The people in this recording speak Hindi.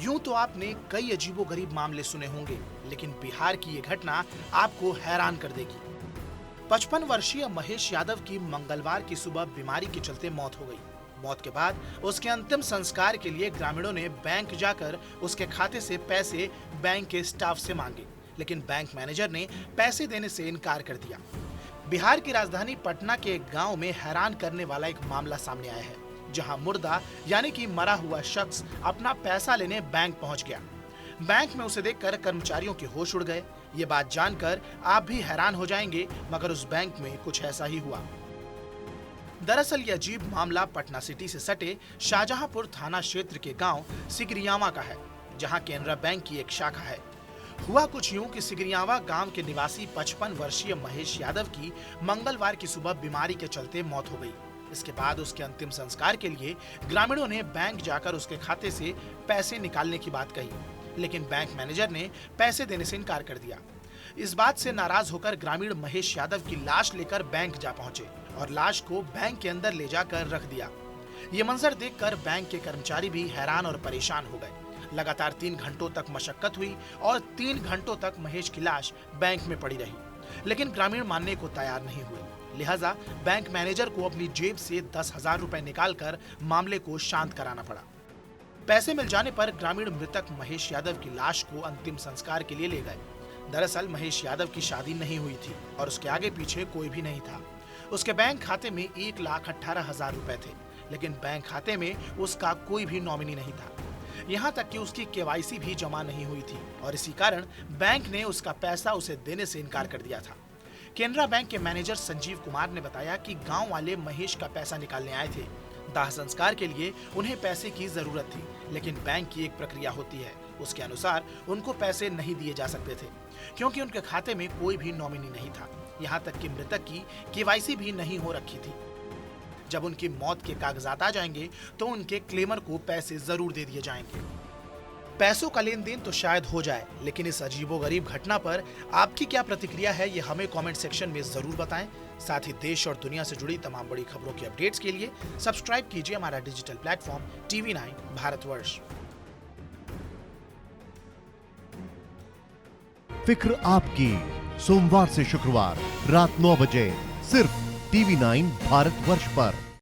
यूं तो आपने कई अजीबोगरीब मामले सुने होंगे, लेकिन बिहार की ये घटना आपको हैरान कर देगी। 55 वर्षीय महेश यादव की मंगलवार की सुबह बीमारी के चलते मौत हो गई। मौत के बाद उसके अंतिम संस्कार के लिए ग्रामीणों ने बैंक जाकर उसके खाते से पैसे बैंक के स्टाफ से मांगे, लेकिन बैंक मैनेजर ने पैसे देने से इनकार कर दिया। बिहार की राजधानी पटना के एक गांव में हैरान करने वाला एक मामला सामने आया है, जहां मुर्दा यानी कि मरा हुआ शख्स अपना पैसा लेने बैंक पहुंच गया। बैंक में उसे देखकर कर्मचारियों के होश उड़ गए। ये बात जानकर आप भी हैरान हो जाएंगे, मगर उस बैंक में कुछ ऐसा ही हुआ। दरअसल ये अजीब मामला पटना सिटी से सटे शाहजहांपुर थाना क्षेत्र के गांव सिगरियावा का है, जहां केनरा बैंक की एक शाखा है। हुआ कुछ यूं कि सिगरियावा गांव के निवासी 55 वर्षीय महेश यादव की मंगलवार की सुबह बीमारी के चलते मौत हो गई। इसके बाद उसके अंतिम संस्कार के लिए ग्रामीणों ने बैंक जाकर उसके खाते से पैसे निकालने की बात कही, लेकिन बैंक मैनेजर ने पैसे देने से इनकार कर दिया। इस बात से नाराज होकर ग्रामीण महेश यादव की लाश लेकर बैंक जा पहुंचे और लाश को बैंक के अंदर ले जाकर रख दिया। ये मंजर देखकर बैंक के कर्मचारी भी हैरान और परेशान हो गए। लगातार 3 घंटों तक मशक्कत हुई और 3 घंटों तक महेश की लाश बैंक में पड़ी रही, लेकिन ग्रामीण मानने को तैयार नहीं हुए। लिहाजा बैंक मैनेजर को अपनी जेब से 10,000 रुपए निकालकर मामले को शांत कराना पड़ा। पैसे मिल जाने पर ग्रामीण मृतक महेश यादव की लाश को अंतिम संस्कार के लिए ले गए। दरअसल महेश यादव की शादी नहीं हुई थी और उसके आगे पीछे कोई भी नहीं था। उसके बैंक खाते में 1,18,000 रुपए थे, लेकिन बैंक खाते में उसका कोई भी नॉमिनी नहीं था। यहाँ तक कि उसकी केवाईसी भी जमा नहीं हुई थी और इसी कारण बैंक ने उसका पैसा उसे देने से इनकार कर दिया था। केनरा बैंक के मैनेजर संजीव कुमार ने बताया कि गांव वाले महेश का पैसा निकालने आए थे। दाह संस्कार के लिए उन्हें पैसे की जरूरत थी, लेकिन बैंक की एक प्रक्रिया होती है, उसके अनुसार उनको पैसे नहीं दिए जा सकते थे, क्योंकि उनके खाते में कोई भी नॉमिनी नहीं था। यहाँ तक कि मृतक की केवाईसी भी नहीं हो रखी थी। जब उनकी मौत के कागजात आ जाएंगे तो उनके क्लेमर को पैसे जरूर दे दिए जाएंगे। पैसों का लेन देन तो शायद हो जाए, लेकिन इस अजीबोगरीब घटना पर आपकी क्या प्रतिक्रिया है, ये हमें कमेंट सेक्शन में जरूर बताएं। साथ ही देश और दुनिया से जुड़ी तमाम बड़ी खबरों की अपडेट्स के लिए सब्सक्राइब कीजिए हमारा डिजिटल प्लेटफॉर्म TV9 भारतवर्ष। फिक्र आपकी, सोमवार से शुक्रवार रात 9 बजे सिर्फ TV9 भारतवर्ष पर।